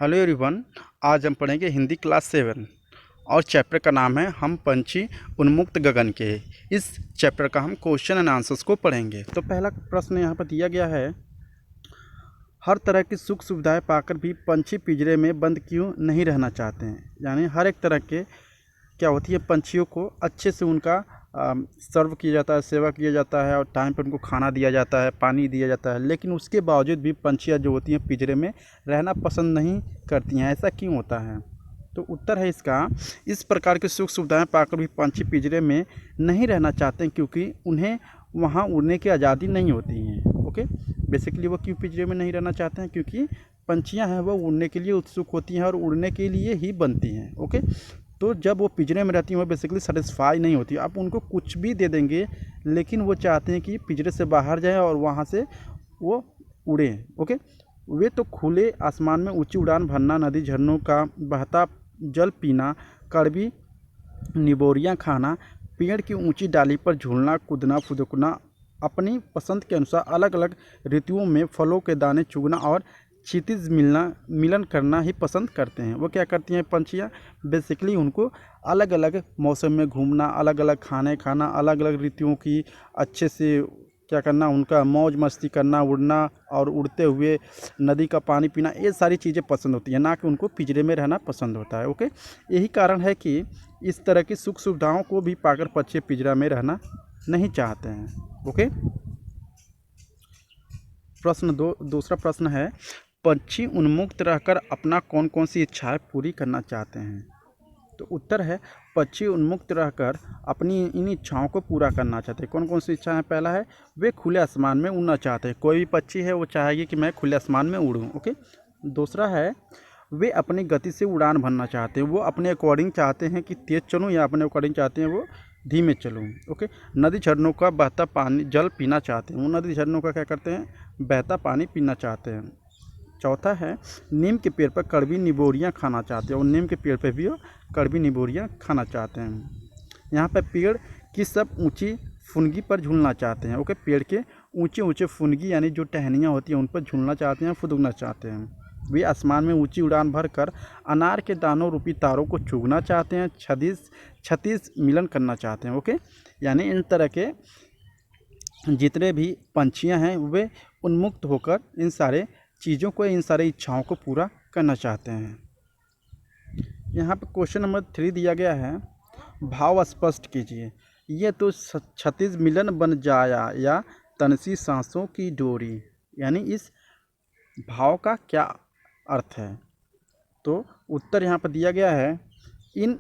Hello everyone. आज हम पढ़ेंगे हिंदी क्लास 7 और चैप्टर का नाम है हम पंछी उन्मुक्त गगन के। इस चैप्टर का हम क्वेश्चन एंड आंसर्स को पढ़ेंगे। तो पहला प्रश्न यहाँ पर दिया गया है, हर तरह की सुख सुविधाएं पाकर भी पंछी पिंजरे में बंद क्यों नहीं रहना चाहते हैं। यानी हर एक तरह के क्या होती है, पंछियों को अच्छे से उनका सर्व किया जाता है, सेवा किया जाता है और टाइम पर उनको खाना दिया जाता है, पानी दिया जाता है, लेकिन उसके बावजूद भी पंछियाँ जो होती हैं पिंजरे में रहना पसंद नहीं करती हैं। ऐसा क्यों होता है? तो उत्तर है इसका, इस प्रकार की सुख सुविधाएं पाकर भी पंछी पिंजरे में नहीं रहना चाहते हैं क्योंकि उन्हें वहाँ उड़ने की आज़ादी नहीं होती है। ओके, बेसिकली वो क्यों पिंजरे में नहीं रहना चाहते हैं? क्योंकि पंछियाँ हैं वो उड़ने के लिए उत्सुक होती हैं और उड़ने के लिए ही बनती हैं। ओके, तो जब वो पिंजरे में रहती हैं वो बेसिकली सेटिस्फाई नहीं होती। आप उनको कुछ भी दे देंगे लेकिन वो चाहते हैं कि पिंजरे से बाहर जाएं और वहाँ से वो उड़ें। ओके, वे तो खुले आसमान में ऊंची उड़ान भरना, नदी झरनों का बहता जल पीना, कड़वी निबोरियाँ खाना, पेड़ की ऊंची डाली पर झूलना, कूदना फुदकना, अपनी पसंद के अनुसार अलग अलग ऋतुओं में फलों के दाने चुगना और क्षितिज मिलन करना ही पसंद करते हैं। वो क्या करती हैं पंछियाँ? बेसिकली उनको अलग अलग मौसम में घूमना, अलग अलग खाने खाना, अलग अलग ऋतुओं की अच्छे से क्या करना, उनका मौज मस्ती करना, उड़ना और उड़ते हुए नदी का पानी पीना, ये सारी चीज़ें पसंद होती हैं, ना कि उनको पिंजरे में रहना पसंद होता है। ओके, यही कारण है कि इस तरह की सुख सुविधाओं को भी पाकर पक्षी पिंजरा में रहना नहीं चाहते हैं। ओके, दूसरा प्रश्न है, पंछी उन्मुक्त रहकर अपना कौन कौन सी इच्छाएं पूरी करना चाहते हैं? तो उत्तर है, पक्षी उन्मुक्त रहकर अपनी इन इच्छाओं को पूरा करना चाहते हैं। कौन कौन सी इच्छाएं? पहला है, वे खुले आसमान में उड़ना चाहते हैं। कोई भी पक्षी है वो चाहेगी कि मैं खुले आसमान में उड़ूं। ओके, दूसरा है, वे अपनी गति से उड़ान भरना चाहते हैं। वो अपने अकॉर्डिंग चाहते हैं कि तेज़ चलूँ या अपने अकॉर्डिंग चाहते हैं वो धीमे चलूँ। ओके, नदी झरनों का बहता पानी जल पीना चाहते हैं। वो नदी झरनों का क्या करते हैं? बहता पानी पीना चाहते हैं। चौथा है, नीम के पेड़ पर कड़वी निबोरियाँ खाना चाहते हैं। और नीम के पेड़ पर भी वो कड़वी निबोरियाँ खाना चाहते हैं। यहाँ पर पेड़ की सब ऊंची फुनगी पर झूलना चाहते हैं। ओके, पेड़ के ऊंचे ऊंचे फुनगी यानी जो टहनियाँ होती हैं उन पर झूलना चाहते हैं, फुदकना चाहते हैं। वे आसमान में ऊंची उड़ान भरकर अनार के दानों रूपी तारों को चूगना चाहते हैं, क्षतिज मिलन करना चाहते हैं। ओके, यानी इन तरह के जितने भी पंछियाँ हैं वे उन्मुक्त होकर इन सारे चीज़ों को, इन सारी इच्छाओं को पूरा करना चाहते हैं। यहाँ पर क्वेश्चन नंबर 3 दिया गया है, भाव स्पष्ट कीजिए। ये तो क्षतिज मिलन बन जाया या तनसी सांसों की डोरी। यानी इस भाव का क्या अर्थ है? तो उत्तर यहाँ पर दिया गया है, इन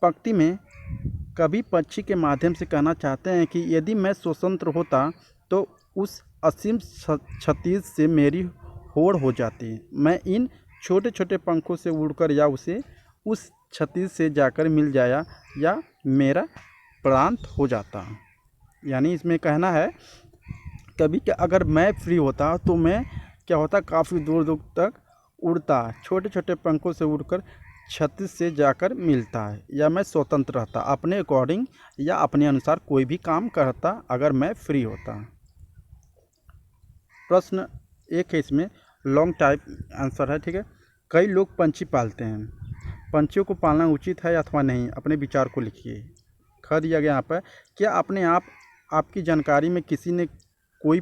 पंक्ति में कवि पक्षी के माध्यम से कहना चाहते हैं कि यदि मैं स्वतंत्र होता तो उस असीम क्षतिज से मेरी होड़ हो जाती। मैं इन छोटे छोटे पंखों से उड़कर या उसे उस क्षतिज से जाकर मिल जाया या मेरा प्रांत हो जाता। यानी इसमें कहना है कभी कि अगर मैं फ्री होता तो मैं क्या होता, काफ़ी दूर दूर तक उड़ता, छोटे छोटे पंखों से उड़कर क्षतिज से जाकर मिलता है, या मैं स्वतंत्र रहता, अपने अकॉर्डिंग या अपने अनुसार कोई भी काम करता अगर मैं फ्री होता। प्रश्न एक है, इसमें लॉन्ग टाइप आंसर है। ठीक है, कई लोग पंछी पालते हैं, पंछियों को पालना उचित है अथवा नहीं? अपने विचार को लिखिए। ख दिया गया यहाँ पर, क्या अपने आपकी जानकारी में किसी ने कोई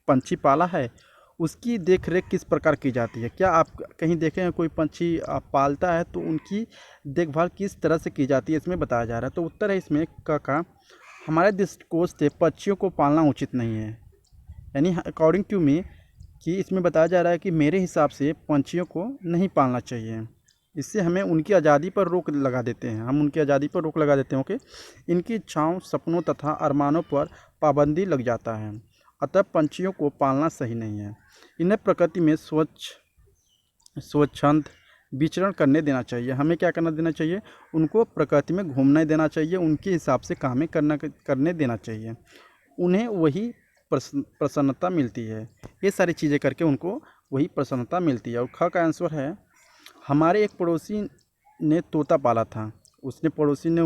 पंछी पाला है? उसकी देखरेख किस प्रकार की जाती है? क्या आप कहीं देखे हैं कोई पंछी पालता है तो उनकी देखभाल किस तरह से की जाती है, इसमें बताया जा रहा है। तो उत्तर है इसमें का हमारे दृष्टिकोण से पक्षियों को पालना उचित नहीं है। यानी अकॉर्डिंग टू मी कि इसमें बताया जा रहा है कि मेरे हिसाब से पंछियों को नहीं पालना चाहिए। इससे हमें उनकी आज़ादी पर रोक लगा देते हैं, हम उनकी आज़ादी पर रोक लगा देते हैं। ओके, इनकी इच्छाओं, सपनों तथा अरमानों पर पाबंदी लग जाता है। अतः पंछियों को पालना सही नहीं है। इन्हें प्रकृति में स्वच्छंद विचरण करने देना चाहिए। हमें क्या करना देना चाहिए? उनको प्रकृति में घूमने देना चाहिए, उनके हिसाब से कामें करने देना चाहिए। उन्हें वही प्रसन्नता मिलती है। ये सारी चीज़ें करके उनको वही प्रसन्नता मिलती है। और ख का आंसर है, हमारे एक पड़ोसी ने तोता पाला था। पड़ोसी ने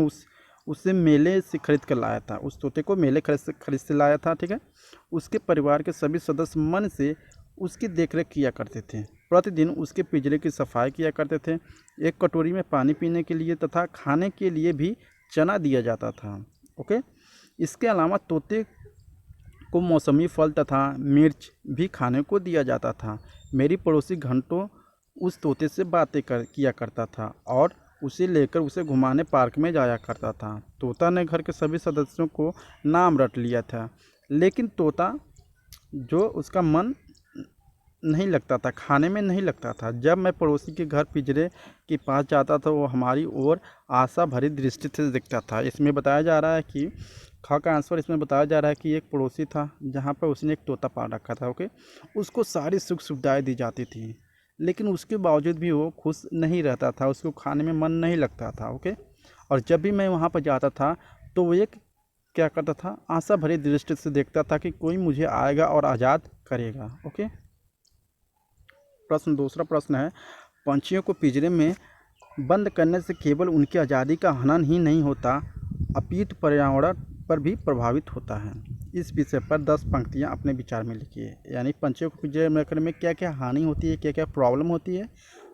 उससे मेले से खरीद कर लाया था। उस तोते को मेले खरीद से लाया था। ठीक है, उसके परिवार के सभी सदस्य मन से उसकी देखरेख किया करते थे। प्रतिदिन उसके पिंजरे की सफाई किया करते थे। एक कटोरी में पानी पीने के लिए तथा खाने के लिए भी चना दिया जाता था। ओके। इसके अलावा तोते को मौसमी फल तथा मिर्च भी खाने को दिया जाता था। मेरी पड़ोसी घंटों उस तोते से बातें किया करता था और उसे लेकर उसे घुमाने पार्क में जाया करता था। तोता ने घर के सभी सदस्यों को नाम रट लिया था, लेकिन तोता जो उसका मन नहीं लगता था, खाने में नहीं लगता था। जब मैं पड़ोसी के घर पिंजरे के पास जाता था, वो हमारी ओर आशा भरी दृष्टि से देखता था। इसमें बताया जा रहा है कि ख का आंसर इसमें बताया जा रहा है कि एक पड़ोसी था जहाँ पर उसने एक तोता पाल रखा था। ओके। उसको सारी सुख सुविधाएं दी जाती थी, लेकिन उसके बावजूद भी वो खुश नहीं रहता था, उसको खाने में मन नहीं लगता था। ओके। और जब भी मैं वहाँ पर जाता था तो वो एक क्या करता था, आशा भरी दृष्टि से देखता था कि कोई मुझे आएगा और आज़ाद करेगा। ओके। दूसरा प्रश्न है, पंछियों को पिंजरे में बंद करने से केवल उनकी आज़ादी का हनन ही नहीं होता, अपितु पर्यावरण पर भी प्रभावित होता है। इस विषय पर 10 पंक्तियां अपने विचार में लिखिए। यानी पंछियों को पिंजरे में रखने में क्या क्या हानि होती है, क्या क्या प्रॉब्लम होती है,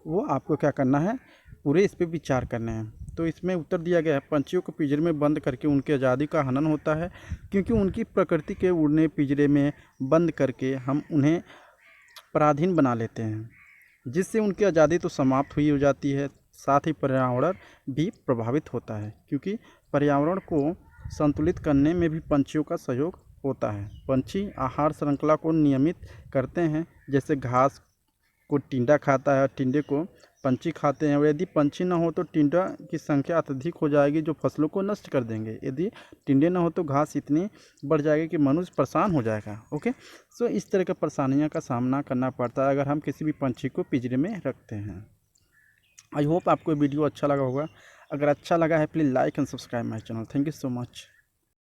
वो आपको क्या करना है, पूरे इस पर विचार करने हैं। तो इसमें उत्तर दिया गया है, पंछियों को पिंजरे में बंद करके उनकी आज़ादी का हनन होता है, क्योंकि उनकी प्रकृति के उड़ने पिंजरे में बंद करके हम उन्हें पराधीन बना लेते हैं, जिससे उनकी आज़ादी तो समाप्त हुई हो जाती है, साथ ही पर्यावरण भी प्रभावित होता है, क्योंकि पर्यावरण को संतुलित करने में भी पंछियों का सहयोग होता है। पंछी आहार श्रृंखला को नियमित करते हैं, जैसे घास को टिंडा खाता है, टिंडे को पंछी खाते हैं। और यदि पंछी ना हो तो टिंडा की संख्या अत्यधिक हो जाएगी, जो फसलों को नष्ट कर देंगे। यदि टिंडे ना हो तो घास इतनी बढ़ जाएगी कि मनुष्य परेशान हो जाएगा। ओके। सो इस तरह की परेशानियों का सामना करना पड़ता है अगर हम किसी भी पंछी को पिंजरे में रखते हैं। आई होप आपको वीडियो अच्छा लगा होगा। अगर अच्छा लगा है please like and subscribe my channel. Thank you so much.